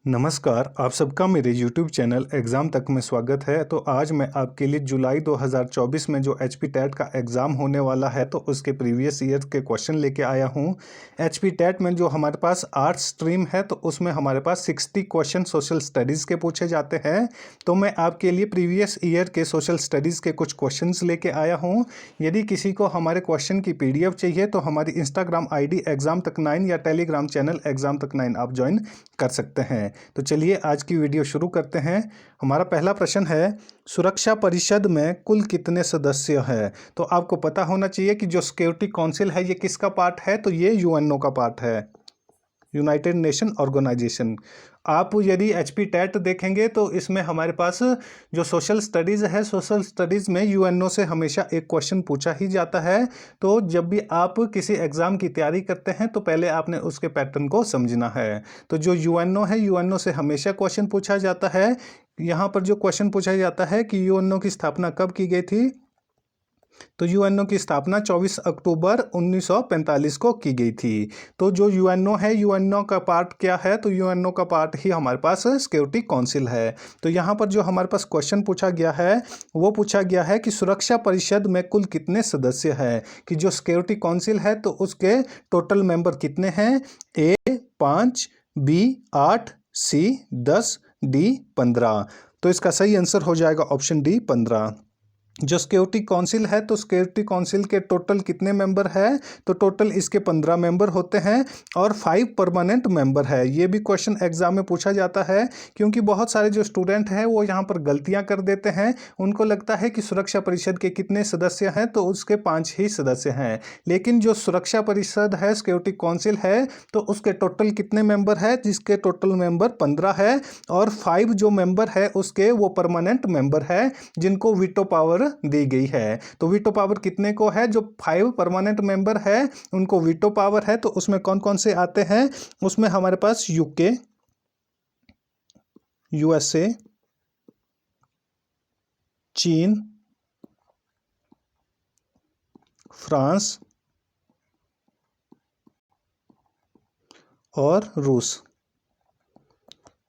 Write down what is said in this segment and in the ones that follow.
नमस्कार, आप सबका मेरे YouTube चैनल एग्ज़ाम तक में स्वागत है। तो आज मैं आपके लिए जुलाई 2024 में जो एचपी टेट का एग्ज़ाम होने वाला है तो उसके प्रीवियस ईयर के क्वेश्चन लेके आया हूँ। एचपी टेट में जो हमारे पास आर्ट्स स्ट्रीम है तो उसमें हमारे पास 60 क्वेश्चन सोशल स्टडीज़ के पूछे जाते हैं। तो मैं आपके लिए प्रीवियस ईयर के सोशल स्टडीज़ के कुछ क्वेश्चन लेके आया हूँ। यदि किसी को हमारे क्वेश्चन की PDF चाहिए तो हमारी इंस्टाग्राम ID एग्ज़ाम तक 9 या टेलीग्राम चैनल एग्ज़ाम तक 9 आप ज्वाइन कर सकते हैं। तो चलिए आज की वीडियो शुरू करते हैं। हमारा पहला प्रश्न है, सुरक्षा परिषद में कुल कितने सदस्य हैं? तो आपको पता होना चाहिए कि जो सिक्योरिटी काउंसिल है ये किसका पार्ट है, तो ये यूएनओ का पार्ट है, यूनाइटेड नेशन ऑर्गेनाइजेशन। आप यदि एचपी टेट देखेंगे तो इसमें हमारे पास जो सोशल स्टडीज़ है, सोशल स्टडीज़ में यूएनओ से हमेशा एक क्वेश्चन पूछा ही जाता है। तो जब भी आप किसी एग्ज़ाम की तैयारी करते हैं तो पहले आपने उसके पैटर्न को समझना है। तो जो यूएनओ है, यूएनओ से हमेशा क्वेश्चन पूछा जाता है। यहाँ पर जो क्वेश्चन पूछा जाता है कि यूएनओ की स्थापना कब की गई थी, तो यूएनओ की स्थापना 24 अक्टूबर 1945 को की गई थी। तो जो यूएनओ है, यूएनओ का पार्ट क्या है, तो यूएनओ का पार्ट ही हमारे पास सिक्योरिटी काउंसिल है। तो यहाँ पर जो हमारे पास क्वेश्चन पूछा गया है वो पूछा गया है कि सुरक्षा परिषद में कुल कितने सदस्य हैं, कि जो सिक्योरिटी काउंसिल है तो उसके टोटल मेंबर कितने हैं। ए 5, बी 8, सी 10, डी 15। तो इसका सही आंसर हो जाएगा ऑप्शन डी 15। जो सिक्योरिटी काउंसिल है तो सिक्योरिटी काउंसिल के टोटल कितने मेंबर है, तो टोटल इसके 15 मेंबर होते हैं और 5 परमानेंट मेंबर है। ये भी क्वेश्चन एग्जाम में पूछा जाता है, क्योंकि बहुत सारे जो स्टूडेंट हैं वो यहाँ पर गलतियाँ कर देते हैं। उनको लगता है कि सुरक्षा परिषद के कितने सदस्य हैं, तो उसके 5 ही सदस्य हैं। लेकिन जो सुरक्षा परिषद है, सिक्योरिटी काउंसिल है, तो उसके टोटल कितने मेंबर है, जिसके टोटल मेंबर 15 है और 5 जो मेंबर है उसके वो परमानेंट मेंबर है जिनको वीटो पावर दी गई है। तो वीटो पावर कितने को है, जो 5 परमानेंट मेंबर है उनको वीटो पावर है। तो उसमें कौन कौन से आते हैं, उसमें हमारे पास यूके, USA, चीन, फ्रांस और रूस।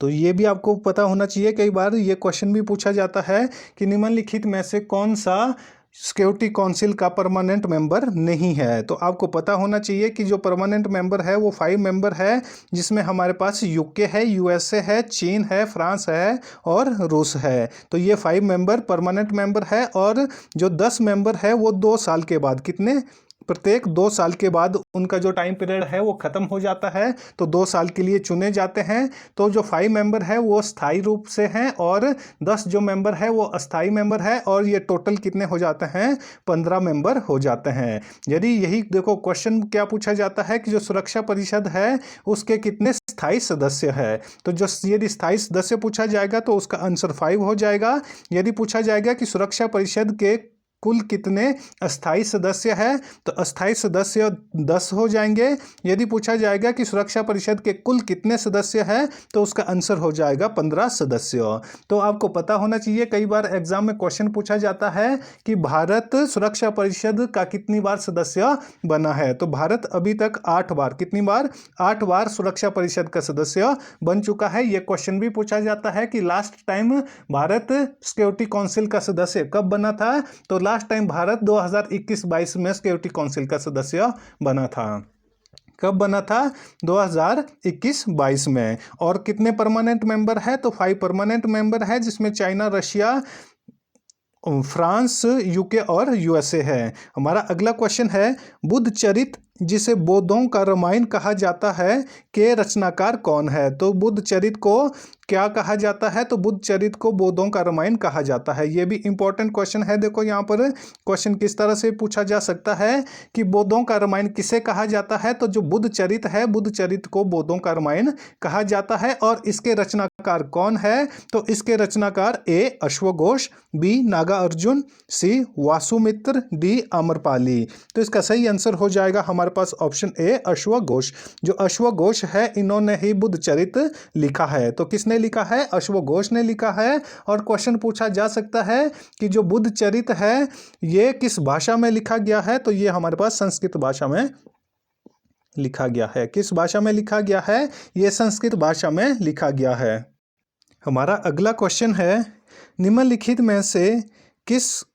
तो ये भी आपको पता होना चाहिए, कई बार ये क्वेश्चन भी पूछा जाता है कि निम्नलिखित में से कौन सा सिक्योरिटी काउंसिल का परमानेंट मेंबर नहीं है। तो आपको पता होना चाहिए कि जो परमानेंट मेंबर है वो 5 मेंबर है, जिसमें हमारे पास यूके है, USA है, चीन है, फ्रांस है और रूस है। तो ये 5 मेंबर परमानेंट मेंबर है और जो 10 मेंबर है वो 2 साल के बाद, कितने, प्रत्येक 2 साल के बाद उनका जो टाइम पीरियड है वो ख़त्म हो जाता है, तो 2 साल के लिए चुने जाते हैं। तो जो 5 मेंबर है वो स्थायी रूप से हैं और 10 जो मेंबर है वो अस्थायी मेंबर है, और ये टोटल कितने हो जाते हैं, 15 मेंबर हो जाते हैं। यदि यही देखो क्वेश्चन क्या पूछा जाता है कि जो सुरक्षा परिषद है उसके कितने स्थायी सदस्य है, तो जो यदि स्थायी सदस्य पूछा जाएगा तो उसका आंसर 5 हो जाएगा। यदि पूछा जाएगा कि सुरक्षा परिषद के कुल कितने अस्थायी सदस्य हैं, तो अस्थायी सदस्य 10 हो जाएंगे। यदि पूछा जाएगा कि सुरक्षा परिषद के कुल कितने सदस्य हैं, तो उसका आंसर हो जाएगा 15 सदस्य। तो आपको पता होना चाहिए, कई बार एग्जाम में क्वेश्चन पूछा जाता है कि भारत सुरक्षा परिषद का कितनी बार सदस्य बना है। तो भारत अभी तक 8 बार, कितनी बार, 8 बार सुरक्षा परिषद का सदस्य बन चुका है। यह क्वेश्चन भी पूछा जाता है कि last time Bharat security council का सदस्य कब बना था, तो लास्ट टाइम भारत 2021-22 में सिक्योरिटी काउंसिल का सदस्य बना था। कब बना था, 2021-22 में। और कितने परमानेंट मेंबर है, तो 5 परमानेंट मेंबर है, जिसमें चाइना, रशिया, फ्रांस, यूके और USA है। हमारा अगला क्वेश्चन है, बुद्ध चरित जिसे बौद्धों का रामायण कहा जाता है के रचनाकार कौन है। तो बुद्ध चरित को क्या कहा जाता है, तो बुद्ध चरित को बौद्धों का रामायण कहा जाता है। ये भी इंपॉर्टेंट क्वेश्चन है। देखो यहाँ पर क्वेश्चन किस तरह से पूछा जा सकता है कि बौद्धों का रामायण किसे कहा जाता है, तो जो बुद्ध चरित है, बुद्ध चरित को बौद्धों का रामायण कहा जाता है। और इसके रचनाकार कौन है, तो इसके रचनाकार ए अश्वघोष, बी नागार्जुन, सी वासुमित्र, डी अमरपाली। तो इसका सही आंसर हो जाएगा हमारे पास ऑप्शन ए अश्वघोष। जो अश्वघोष है इन्होंने ही बुद्ध चरित लिखा है। तो किसने लिखा है, अश्वघोष ने लिखा है। और क्वेश्चन पूछा जा सकता है कि जो बुद्ध चरित है ये किस भाषा में लिखा गया है, तो ये हमारे पास संस्कृत भाषा में लिखा गया है। किस भाषा में लिखा गया है? ये संस्कृत भाषा में लिखा गया है। हमारा अगला क्वेश्चन है, निम्नलिखित में से किसे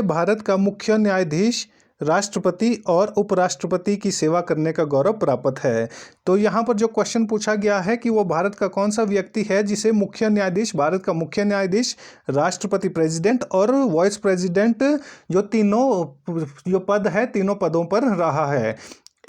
भारत का मुख्य न्यायाधीश, राष्ट्रपति और उपराष्ट्रपति की सेवा करने का गौरव प्राप्त है? तो यहाँ पर जो क्वेश्चन पूछा गया है कि वो भारत का कौन सा व्यक्ति है जिसे मुख्य न्यायाधीश, भारत का मुख्य न्यायाधीश, राष्ट्रपति प्रेसिडेंट और वाइस प्रेसिडेंट जो पद है, तीनों पदों पर रहा है।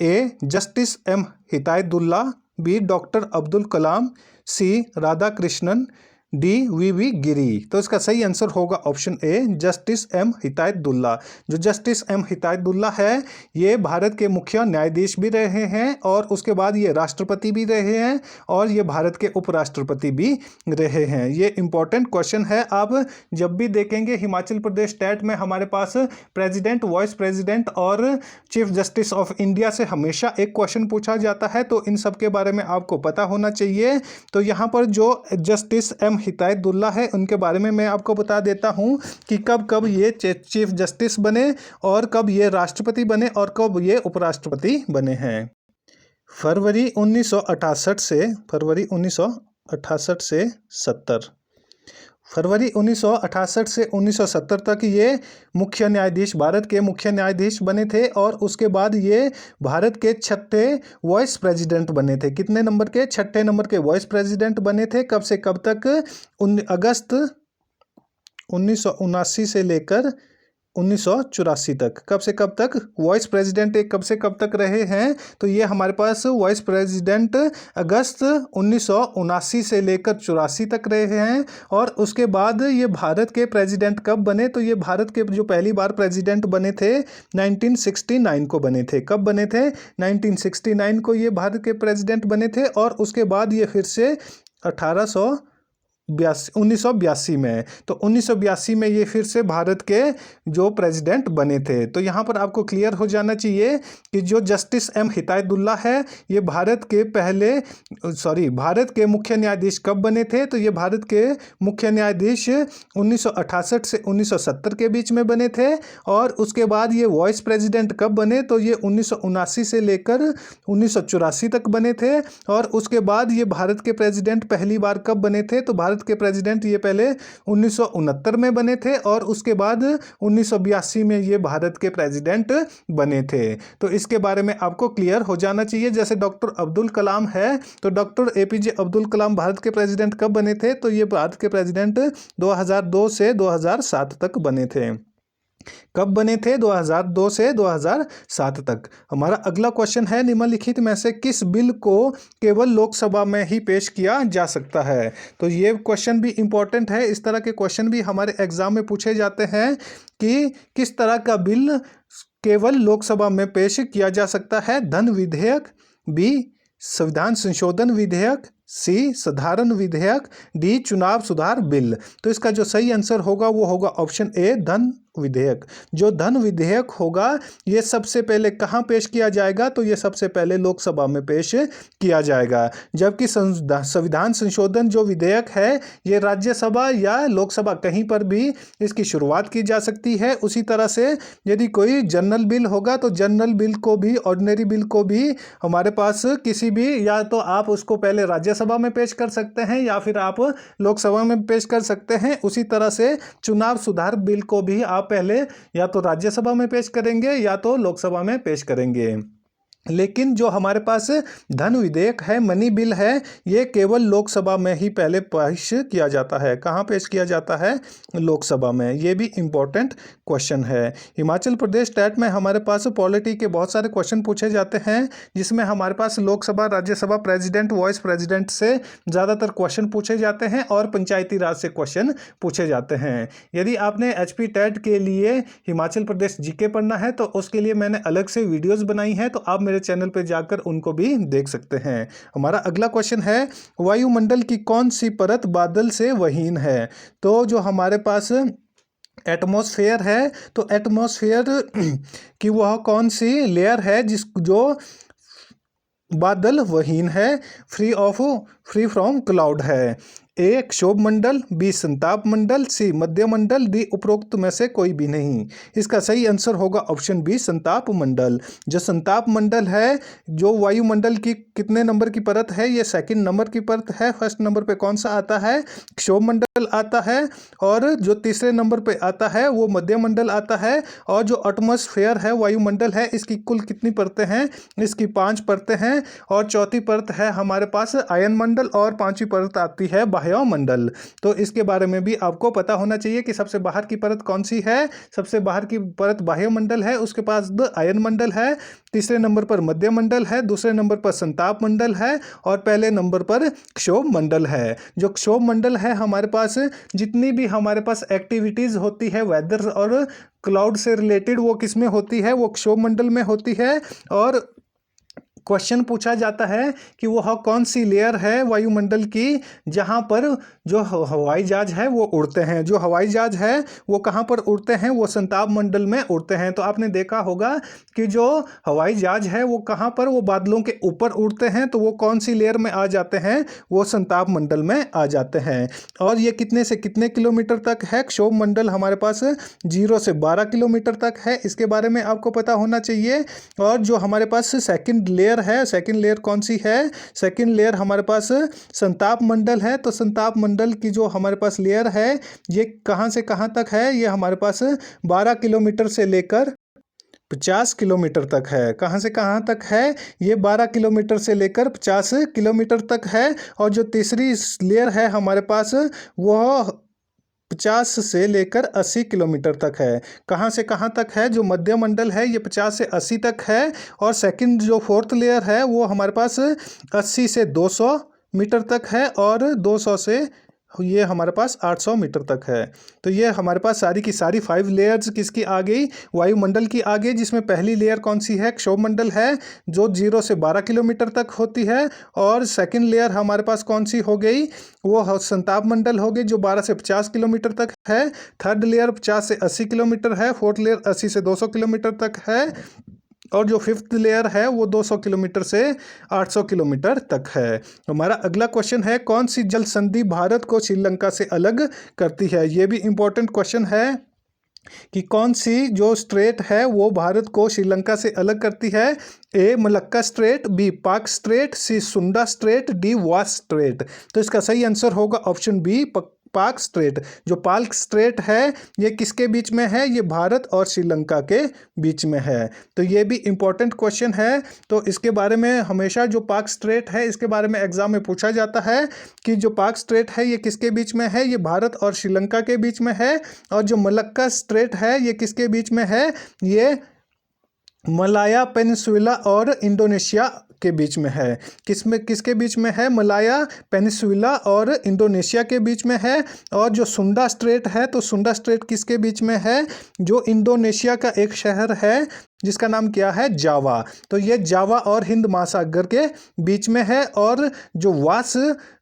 A justice M Hidayatullah, B doctor Abdul Kalam, C Radhakrishnan, D V Giri. तो इसका सही आंसर होगा option A justice M Hidayatullah. जो जस्टिस एम हिदायतुल्ला है ये भारत के मुख्य न्यायाधीश भी रहे हैं और उसके बाद ये राष्ट्रपति भी रहे हैं और ये भारत के उपराष्ट्रपति भी रहे हैं। ये इंपॉर्टेंट क्वेश्चन है। आप जब भी देखेंगे हिमाचल प्रदेश टेट में हमारे पास प्रेसिडेंट, वाइस प्रेसिडेंट और चीफ जस्टिस ऑफ इंडिया से हमेशा एक क्वेश्चन पूछा जाता है, तो इन सब के बारे में आपको पता होना चाहिए। तो यहाँ पर जो जस्टिस एम हिदायतुल्ला है उनके बारे में मैं आपको बता देता हूं कि कब कब ये चीफ जस्टिस बने और कब ये राष्ट्रपति बने और कब ये उपराष्ट्रपति बने हैं। फरवरी 1968 से 1970 तक ये मुख्य न्यायाधीश, भारत के मुख्य न्यायाधीश बने थे और उसके बाद ये भारत के 6ठे वाइस प्रेसिडेंट बने थे। कितने नंबर के? 6ठे नंबर के वाइस प्रेसिडेंट बने थे। कब से कब तक? अगस्त 1979 से लेकर 1984 तक। कब से कब तक वाइस प्रेसिडेंट कब से कब तक रहे हैं? तो ये हमारे पास वाइस प्रेसिडेंट अगस्त 1979 से लेकर 84 तक रहे हैं। और उसके बाद ये भारत के प्रेसिडेंट कब बने? तो ये भारत के जो पहली बार प्रेसिडेंट बने थे 1969 को बने थे। कब बने थे? 1969 को ये भारत के प्रेसिडेंट बने थे और उसके बाद ये फिर से 1982 में, तो 1982 में ये फिर से भारत के जो प्रेसिडेंट बने थे। तो यहाँ पर आपको क्लियर हो जाना चाहिए कि जो जस्टिस एम हिदायतुल्ला है ये भारत के मुख्य न्यायाधीश कब बने थे? तो ये भारत के मुख्य न्यायाधीश 1968 से 1970 के बीच में बने थे। और उसके बाद ये वाइस प्रेसिडेंट कब बने? तो ये 1979 से लेकर 1984 तक बने थे। और उसके बाद ये भारत के प्रेसिडेंट पहली बार कब बने थे? तो भारत के प्रेसिडेंट ये पहले 1969 में बने थे और उसके बाद 1982 में ये भारत के प्रेसिडेंट बने थे। तो इसके बारे में आपको क्लियर हो जाना चाहिए। जैसे डॉक्टर अब्दुल कलाम है, तो डॉक्टर एपीजे अब्दुल कलाम भारत के प्रेसिडेंट कब बने थे? तो ये भारत के प्रेसिडेंट 2002 से 2007 तक बने थे। कब बने थे? 2002 से 2007 तक। हमारा अगला क्वेश्चन है, निम्नलिखित में से किस बिल को केवल लोकसभा में ही पेश किया जा सकता है? तो ये क्वेश्चन भी इंपॉर्टेंट है। इस तरह के क्वेश्चन भी हमारे एग्जाम में पूछे जाते हैं कि किस तरह का बिल केवल लोकसभा में पेश किया जा सकता है। धन विधेयक, बी संविधान संशोधन विधेयक, सी साधारण विधेयक, डी चुनाव सुधार बिल। तो इसका जो सही आंसर होगा वो होगा ऑप्शन ए धन विधेयक। जो धन विधेयक होगा ये सबसे पहले कहाँ पेश किया जाएगा? तो ये सबसे पहले लोकसभा में पेश किया जाएगा। जबकि संविधान संशोधन जो विधेयक है ये राज्यसभा या लोकसभा कहीं पर भी इसकी शुरुआत की जा सकती है। उसी तरह से यदि कोई जनरल बिल होगा तो जनरल बिल को भी, ऑर्डिनरी बिल को भी हमारे पास किसी भी, या तो आप उसको पहले राज्यसभा में पेश कर सकते हैं या फिर आप लोकसभा में पेश कर सकते हैं। उसी तरह से चुनाव सुधार बिल को भी आप पहले या तो राज्यसभा में पेश करेंगे या तो लोकसभा में पेश करेंगे। लेकिन जो हमारे पास धन विधेयक है, मनी बिल है, ये केवल लोकसभा में ही पहले पेश किया जाता है। कहाँ पेश किया जाता है? लोकसभा में। ये भी इम्पोर्टेंट क्वेश्चन है। हिमाचल प्रदेश टेट में हमारे पास पॉलिटी के बहुत सारे क्वेश्चन पूछे जाते हैं जिसमें हमारे पास Lok Sabha, Rajya Sabha, president, vice president से ज़्यादातर क्वेश्चन पूछे जाते हैं और पंचायती राज से क्वेश्चन पूछे जाते हैं। यदि आपने HP टेट के लिए हिमाचल प्रदेश जीके पढ़ना है तो उसके लिए मैंने अलग से वीडियोज़ बनाई हैं, तो आप मेरे चैनल पे जाकर उनको भी देख सकते हैं। हमारा अगला क्वेश्चन है, वायुमंडल की कौन सी परत बादल से वहीन है? तो जो हमारे पास एटमॉस्फेयर है, तो एटमॉस्फेयर की वह कौन सी लेयर है जो बादल वहीन है, फ्री फ्रॉम क्लाउड है? ए क्षोभ मंडल, बी संताप मंडल, सी मध्य मंडल, डी उपरोक्त में से कोई भी नहीं। इसका सही आंसर होगा ऑप्शन बी संताप मंडल। जो संताप मंडल है, जो वायुमंडल की कितने नंबर की परत है, ये सेकंड नंबर की परत है। फर्स्ट नंबर पे कौन सा आता है, क्षोभ मंडल आता है, और जो तीसरे नंबर पे आता है वो मध्य मंडल आता है। और जो एटमॉस्फेयर है, वायुमंडल है, इसकी कुल कितनी परतें हैं, इसकी 5 परतें हैं। और चौथी परत है हमारे पास आयन मंडल, और पांचवी परत आती है बाह्यमंडल। तो इसके बारे में भी आपको पता होना चाहिए कि सबसे बाहर की परत कौन सी है। सबसे बाहर की परत बाह्यमंडल है, उसके पास आयन मंडल है, तीसरे नंबर पर मध्य मंडल है, दूसरे नंबर पर संताप मंडल है, और पहले नंबर पर क्षोभ मंडल है। जो क्षोभ मंडल है, हमारे पास जितनी भी हमारे पास एक्टिविटीज होती है वेदर और क्लाउड से रिलेटेड, वो किस में होती है, वो क्षोभ मंडल में होती है। और क्वेश्चन पूछा जाता है कि वह कौन सी लेयर है वायुमंडल की जहां पर जो हवाई जहाज है वो उड़ते हैं। जो हवाई जहाज है वो कहां पर उड़ते हैं, वो संताप मंडल में उड़ते हैं। तो आपने देखा होगा कि जो हवाई जहाज है वो कहां पर, वो बादलों के ऊपर उड़ते हैं। तो वो कौन सी लेयर में आ जाते हैं, वो संताप मंडल में आ जाते हैं। और ये कितने से कितने किलोमीटर तक है, क्षोभ मंडल हमारे पास 0 से 12 किलोमीटर तक है। इसके बारे में आपको पता होना चाहिए। और जो हमारे पास सेकंड लेयर है, सेकंड लेयर कौन सी है, सेकंड लेयर हमारे पास संताप मंडल है। तो संताप मंडल की जो हमारे पास लेयर है, ये कहां से कहां तक है, ये हमारे पास 12 किलोमीटर से लेकर 50 किलोमीटर तक है। कहां से कहां तक है, ये 12 किलोमीटर से लेकर 50 किलोमीटर तक है। और जो तीसरी लेयर है हमारे पास, वह 50 से लेकर 80 किलोमीटर तक है। कहाँ से कहाँ तक है, जो मध्य मंडल है ये 50 से 80 तक है। और सेकंड जो फोर्थ लेयर है वो हमारे पास 80 से 200 मीटर तक है, और 200 से ये हमारे पास 800 मीटर तक है। तो ये हमारे पास सारी की सारी 5 लेयर्स किसकी आ गई, वायुमंडल की आ गई। जिसमें पहली लेयर कौन सी है, क्षोभ मंडल है, जो 0 से 12 किलोमीटर तक होती है। और सेकंड लेयर हमारे पास कौन सी हो गई, वो संताप मंडल हो गई, जो 12 से 50 किलोमीटर तक है। थर्ड लेयर 50 से 80 किलोमीटर है। फोर्थ लेयर 80 से 200 किलोमीटर तक है। और जो फिफ्थ लेयर है वो 200 किलोमीटर से 800 किलोमीटर तक है। हमारा अगला क्वेश्चन है, कौन सी जल संधि भारत को श्रीलंका से अलग करती है। ये भी इंपॉर्टेंट क्वेश्चन है कि कौन सी जो स्ट्रेट है वो भारत को श्रीलंका से अलग करती है। ए मलक्का स्ट्रेट, बी पाक स्ट्रेट, सी सुंडा स्ट्रेट, डी वास स्ट्रेट। तो इसका सही आंसर होगा ऑप्शन बी पाक स्ट्रेट। जो पाक स्ट्रेट है ये किसके बीच में है, ये भारत और श्रीलंका के बीच में है। तो ये भी इंपॉर्टेंट क्वेश्चन है। तो इसके बारे में हमेशा जो पाक स्ट्रेट है इसके बारे में एग्जाम में पूछा जाता है कि जो पाक स्ट्रेट है ये किसके बीच में है, ये भारत और श्रीलंका के बीच में है। और जो मलक्का स्ट्रेट है ये किसके बीच में है, ये मलाया पेनिनसुला और इंडोनेशिया के बीच में है। किसके बीच में है, मलाया पेनिनसुला और इंडोनेशिया के बीच में है। और जो सुंडा स्ट्रेट है, तो सुंडा स्ट्रेट किसके बीच में है, जो इंडोनेशिया का एक शहर है जिसका नाम क्या है, जावा। तो ये जावा और हिंद महासागर के बीच में है। और जो वास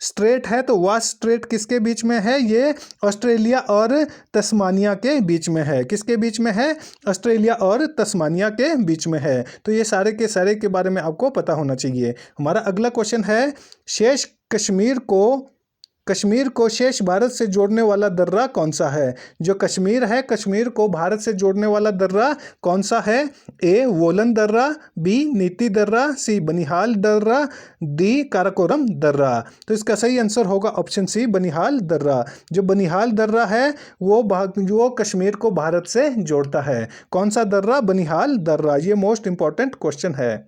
स्ट्रेट है, तो वास स्ट्रेट किसके बीच में है, ये ऑस्ट्रेलिया और तस्मानिया के बीच में है। किसके बीच में है, ऑस्ट्रेलिया और तस्मानिया के बीच में है। तो ये सारे के सारे के बारे में आपको पता होना चाहिए। हमारा अगला क्वेश्चन है, शेष कश्मीर को शेष भारत से जोड़ने वाला दर्रा कौन सा है। जो कश्मीर है, कश्मीर को भारत से जोड़ने वाला दर्रा कौन सा है। ए वोलन दर्रा, बी नीति दर्रा, सी बनिहाल दर्रा, डी काराकोरम दर्रा। तो इसका सही आंसर होगा ऑप्शन सी बनिहाल दर्रा। जो बनिहाल दर्रा है वो कश्मीर को भारत से जोड़ता है। कौन सा दर्रा, बनिहाल दर्रा। ये मोस्ट इंपॉर्टेंट क्वेश्चन है।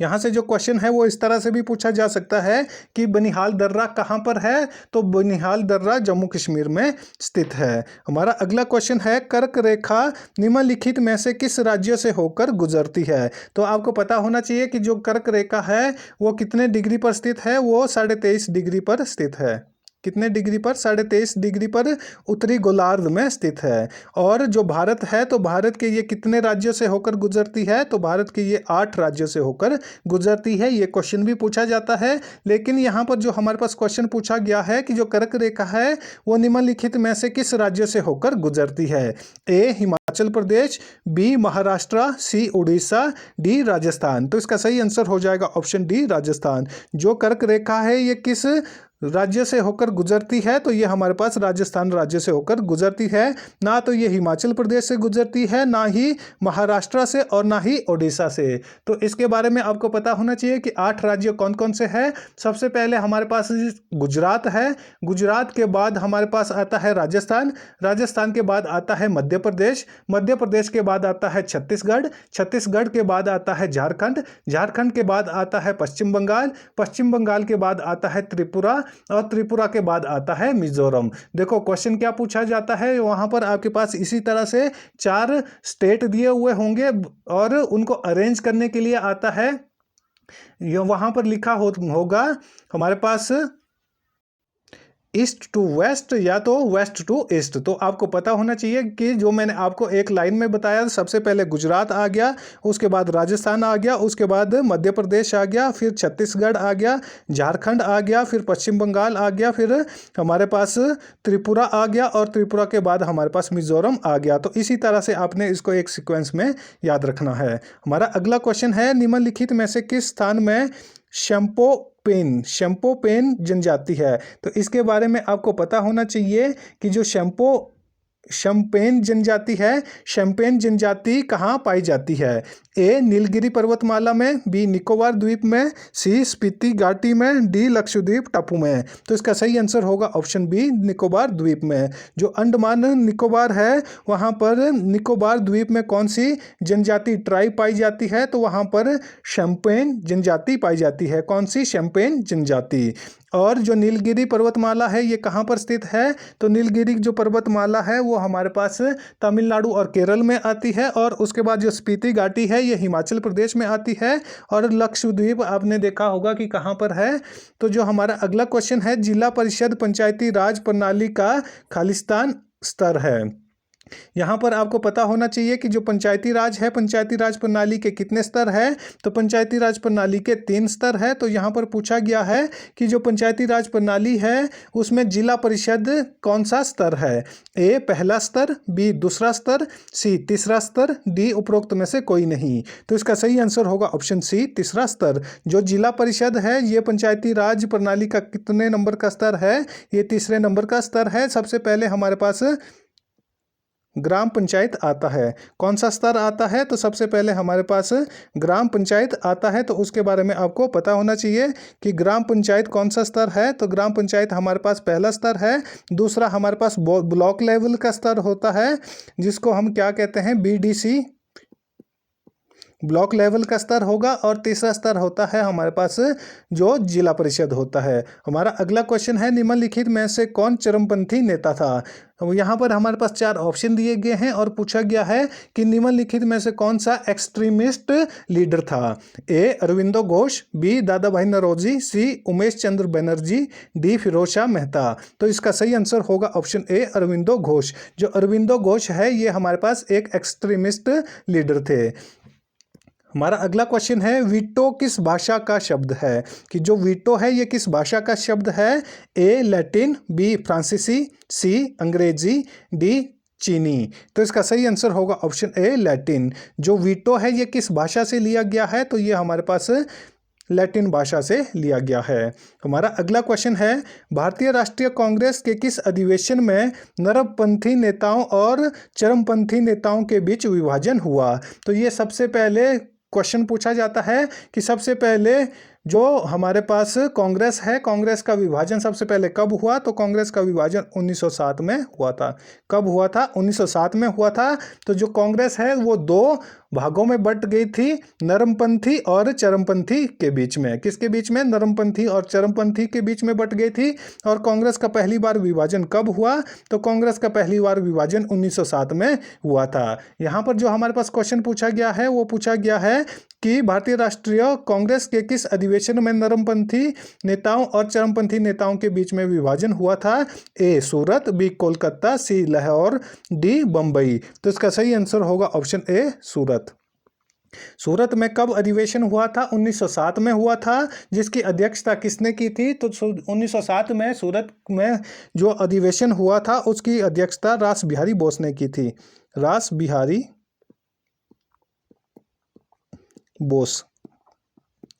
यहाँ से जो क्वेश्चन है वो इस तरह से भी पूछा जा सकता है कि बनिहाल दर्रा कहाँ पर है, तो बनिहाल दर्रा जम्मू कश्मीर में स्थित है। हमारा अगला क्वेश्चन है, कर्क रेखा निम्नलिखित में से किस राज्य से होकर गुजरती है। तो आपको पता होना चाहिए कि जो कर्क रेखा है वो कितने डिग्री पर स्थित है, वो 23.5 डिग्री पर स्थित है। कितने डिग्री पर, 23.5 डिग्री पर उत्तरी गोलार्ध में स्थित है। और जो भारत है, तो भारत के ये कितने राज्यों से होकर गुजरती है, तो भारत के ये 8 राज्यों से होकर गुजरती है। ये क्वेश्चन भी पूछा जाता है। लेकिन यहाँ पर जो हमारे पास क्वेश्चन पूछा गया है कि जो कर्क रेखा है वो निम्नलिखित में से किस राज्य से होकर गुजरती है। ए हिमाचल प्रदेश, बी महाराष्ट्र, सी उड़ीसा, डी राजस्थान। तो इसका सही आंसर हो जाएगा ऑप्शन डी राजस्थान। जो कर्क रेखा है ये किस राज्य से होकर गुजरती है तो ये हमारे पास राजस्थान राज्य से होकर गुजरती है। ना तो ये हिमाचल प्रदेश से गुजरती है, ना ही महाराष्ट्र से और ना ही ओडिशा से। तो इसके बारे में आपको पता होना चाहिए कि 8 राज्य कौन कौन से हैं। सबसे पहले हमारे पास गुजरात है, गुजरात के बाद हमारे पास आता है राजस्थान, राजस्थान के बाद आता है मध्य प्रदेश, मध्य प्रदेश के बाद आता है छत्तीसगढ़, छत्तीसगढ़ के बाद आता है झारखंड, झारखंड के बाद आता है पश्चिम बंगाल, पश्चिम बंगाल के बाद आता है त्रिपुरा और त्रिपुरा के बाद आता है मिजोरम। देखो क्वेश्चन क्या पूछा जाता है, वहां पर आपके पास इसी तरह से 4 स्टेट दिए हुए होंगे और उनको अरेंज करने के लिए आता है, वहां पर लिखा होगा हमारे पास ईस्ट टू वेस्ट या तो वेस्ट टू ईस्ट। तो आपको पता होना चाहिए कि जो मैंने आपको एक लाइन में बताया, सबसे पहले गुजरात आ गया, उसके बाद राजस्थान आ गया, उसके बाद मध्य प्रदेश आ गया, फिर छत्तीसगढ़ आ गया, झारखंड आ गया, फिर पश्चिम बंगाल आ गया, फिर हमारे पास त्रिपुरा आ गया और त्रिपुरा के बाद हमारे पास मिजोरम आ गया। तो इसी तरह से आपने इसको एक सीक्वेंस में याद रखना है। हमारा अगला क्वेश्चन है, निम्नलिखित में से किस स्थान में शैम्पोपेन जनजाति है। तो इसके बारे में आपको पता होना चाहिए कि जो शैम्पेन जनजाति है, शैम्पेन जनजाति कहाँ पाई जाती है। ए नीलगिरी पर्वतमाला में, बी निकोबार द्वीप में, सी स्पीति घाटी में, डी लक्षद्वीप टापू में। तो इसका सही आंसर होगा ऑप्शन बी निकोबार द्वीप में। जो अंडमान निकोबार है वहाँ पर निकोबार द्वीप में कौन सी जनजाति ट्राइब पाई जाती है, तो वहाँ पर शैम्पेन जनजाति पाई जाती है। कौन सी? शैम्पेन जनजाति। और जो नीलगिरी पर्वतमाला है ये कहाँ पर स्थित है, तो नीलगिरी जो पर्वतमाला है वो हमारे पास तमिलनाडु और केरल में आती है। और उसके बाद जो स्पीति घाटी है ये हिमाचल प्रदेश में आती है। और लक्षद्वीप आपने देखा होगा कि कहाँ पर है। तो जो हमारा अगला क्वेश्चन है, जिला परिषद पंचायती राज प्रणाली का खालिस्तान स्तर है। यहाँ पर आपको पता होना चाहिए कि जो पंचायती राज है, पंचायती राज प्रणाली के कितने स्तर है, तो पंचायती राज प्रणाली के 3 स्तर है। तो यहाँ पर पूछा गया है कि जो पंचायती राज प्रणाली है उसमें जिला परिषद कौन सा स्तर है। ए पहला स्तर, बी दूसरा स्तर, सी तीसरा स्तर, डी उपरोक्त में से कोई नहीं। तो इसका सही आंसर होगा ऑप्शन सी तीसरा स्तर। जो जिला परिषद है ये पंचायती राज प्रणाली का कितने नंबर का स्तर है, ये तीसरे नंबर का स्तर है। सबसे पहले हमारे पास ग्राम पंचायत आता है। कौन सा स्तर आता है, तो सबसे पहले हमारे पास ग्राम पंचायत आता है। तो उसके बारे में आपको पता होना चाहिए कि ग्राम पंचायत कौन सा स्तर है। तो ग्राम पंचायत हमारे पास पहला स्तर है। दूसरा हमारे पास ब्लॉक लेवल का स्तर होता है जिसको हम क्या कहते हैं, बीडीसी ब्लॉक लेवल का स्तर होगा। और तीसरा स्तर होता है हमारे पास जो जिला परिषद होता है। हमारा अगला क्वेश्चन है, निम्नलिखित में से कौन चरमपंथी नेता था। यहाँ पर हमारे पास 4 ऑप्शन दिए गए हैं और पूछा गया है कि निम्नलिखित में से कौन सा एक्सट्रीमिस्ट लीडर था। ए अरविंदो घोष, बी दादा भाई नौरोजी, सी उमेश चंद्र बनर्जी, डी फिरोज शाह मेहता। तो इसका सही आंसर होगा ऑप्शन ए अरविंदो घोष। जो अरविंदो घोष है ये हमारे पास एक एक्सट्रीमिस्ट लीडर थे। हमारा अगला क्वेश्चन है, वीटो किस भाषा का शब्द है। कि जो वीटो है ये किस भाषा का शब्द है। ए लैटिन, बी फ्रांसीसी, सी अंग्रेजी, डी चीनी। तो इसका सही आंसर होगा ऑप्शन ए लैटिन। जो वीटो है ये किस भाषा से लिया गया है, तो ये हमारे पास लैटिन भाषा से लिया गया है। हमारा अगला क्वेश्चन है, भारतीय राष्ट्रीय कांग्रेस के किस अधिवेशन में नरमपंथी नेताओं और चरमपंथी नेताओं के बीच विभाजन हुआ। तो ये सबसे पहले क्वेश्चन पूछा जाता है कि सबसे पहले जो हमारे पास कांग्रेस है, कांग्रेस का विभाजन सबसे पहले कब हुआ, तो कांग्रेस का विभाजन 1907 में हुआ था। कब हुआ था? 1907 में हुआ था। तो जो कांग्रेस है वो 2 भागों में बट गई थी, नरमपंथी और चरमपंथी के बीच में। किसके बीच में? नरमपंथी और चरमपंथी के बीच में बट गई थी। और कांग्रेस का पहली बार विभाजन कब हुआ, तो कांग्रेस का पहली बार विभाजन 1907 में हुआ था। यहाँ पर जो हमारे पास क्वेश्चन पूछा गया है वो पूछा गया है कि भारतीय राष्ट्रीय कांग्रेस के किस अधिवेशन में नरमपंथी नेताओं और चरमपंथी नेताओं के बीच में विभाजन हुआ था। ए सूरत, बी कोलकाता, सी लाहौर, डी बम्बई। तो इसका सही आंसर होगा ऑप्शन ए सूरत। सूरत में कब अधिवेशन हुआ था? 1907 में हुआ था। जिसकी अध्यक्षता किसने की थी, तो 1907 में सूरत में जो अधिवेशन हुआ था उसकी अध्यक्षता रास बिहारी बोस ने की थी। रास बिहारी बोस।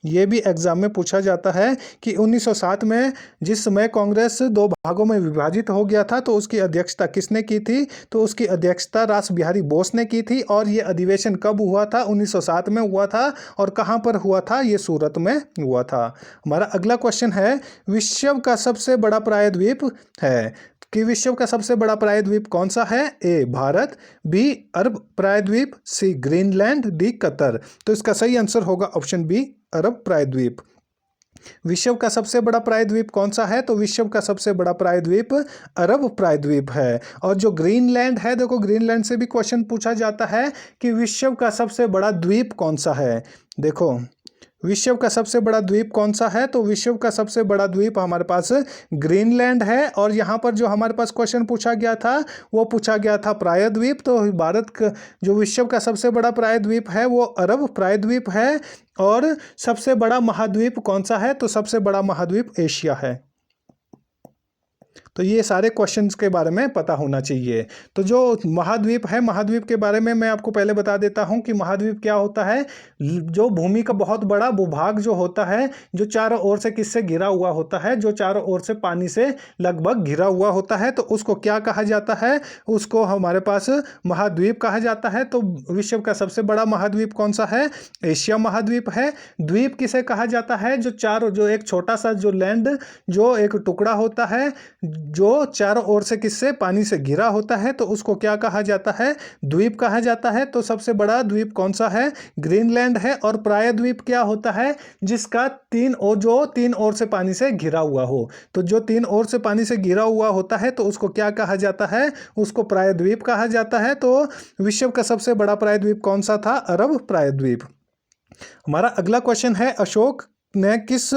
ये भी एग्जाम में पूछा जाता है कि 1907 में जिस समय कांग्रेस दो भागों में विभाजित हो गया था तो उसकी अध्यक्षता किसने की थी? तो उसकी अध्यक्षता रास बिहारी बोस ने की थी। और ये अधिवेशन कब हुआ था? 1907 में हुआ था। और कहाँ पर हुआ था? ये सूरत में हुआ था। हमारा अगला क्वेश्चन है, विश्व का सबसे बड़ा प्रायद्वीप है कि विश्व का सबसे बड़ा प्रायद्वीप कौन सा है? ए भारत, बी अरब प्रायद्वीप, सी ग्रीनलैंड, डी कतर। तो इसका सही आंसर होगा ऑप्शन बी अरब प्रायद्वीप। विश्व का सबसे बड़ा प्रायद्वीप कौन सा है? तो विश्व का सबसे बड़ा प्रायद्वीप अरब प्रायद्वीप है। और जो ग्रीनलैंड है, देखो ग्रीनलैंड से भी क्वेश्चन पूछा जाता है कि विश्व का सबसे बड़ा द्वीप कौन सा है। देखो विश्व का सबसे बड़ा द्वीप कौन सा है? तो विश्व का सबसे बड़ा द्वीप हमारे पास ग्रीनलैंड है। और यहाँ पर जो हमारे पास क्वेश्चन पूछा गया था वो पूछा गया था प्रायद्वीप। तो भारत का जो विश्व का सबसे बड़ा प्रायद्वीप है वो अरब प्रायद्वीप है। और सबसे बड़ा महाद्वीप कौन सा है? तो सबसे बड़ा महाद्वीप एशिया है। तो ये सारे क्वेश्चंस के बारे में पता होना चाहिए। तो जो महाद्वीप है, महाद्वीप के बारे में मैं आपको पहले बता देता हूं कि महाद्वीप क्या होता है। जो भूमि का बहुत बड़ा भूभाग जो होता है, जो चारों ओर से किससे घिरा हुआ होता है, जो चारों ओर से पानी से लगभग घिरा हुआ होता है, तो उसको क्या कहा जाता है? उसको हमारे पास महाद्वीप कहा जाता है। तो विश्व का सबसे बड़ा महाद्वीप कौन सा है? एशिया महाद्वीप है। द्वीप किसे कहा जाता है? जो एक छोटा सा जो लैंड, जो एक टुकड़ा होता है जो चारों ओर से किससे पानी से घिरा होता है, तो उसको क्या कहा जाता है? द्वीप कहा जाता है। तो सबसे बड़ा द्वीप कौन सा है? ग्रीनलैंड है। और प्रायद्वीप क्या होता है? जिसका तीन ओर से पानी से घिरा हुआ हो। तो जो तीन ओर से पानी से घिरा हुआ होता है तो उसको क्या कहा जाता है? उसको प्रायद्वीप कहा जाता है। तो विश्व का सबसे बड़ा प्रायद्वीप कौन सा था? अरब प्रायद्वीप। हमारा अगला क्वेश्चन है, अशोक ने किस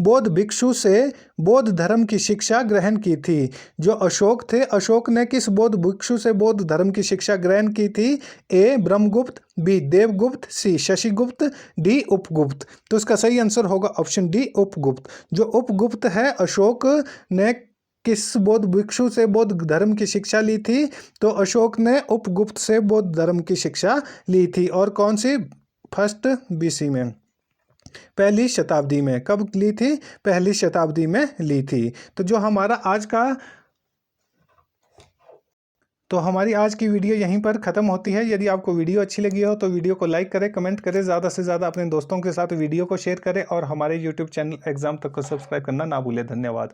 बौद्ध भिक्षु से बौद्ध धर्म की शिक्षा ग्रहण की थी? जो अशोक थे, अशोक ने किस बौद्ध भिक्षु से बौद्ध धर्म की शिक्षा ग्रहण की थी? ए ब्रह्मगुप्त, बी देवगुप्त, सी शशिगुप्त, डी उपगुप्त। तो इसका सही आंसर होगा ऑप्शन डी उपगुप्त। जो उपगुप्त है, अशोक ने किस बौद्ध भिक्षु से बौद्ध धर्म की शिक्षा ली थी? तो अशोक ने उपगुप्त से बौद्ध धर्म की शिक्षा ली थी। और कौन सी? फर्स्ट बीसी में, पहली शताब्दी में। कब ली थी? पहली शताब्दी में ली थी। तो जो हमारा हमारी आज की वीडियो यहीं पर ख़त्म होती है। यदि आपको वीडियो अच्छी लगी हो तो वीडियो को लाइक करें, कमेंट करें, ज़्यादा से ज़्यादा अपने दोस्तों के साथ वीडियो को शेयर करें और हमारे यूट्यूब चैनल एग्जाम तक को सब्सक्राइब करना ना भूलें। धन्यवाद।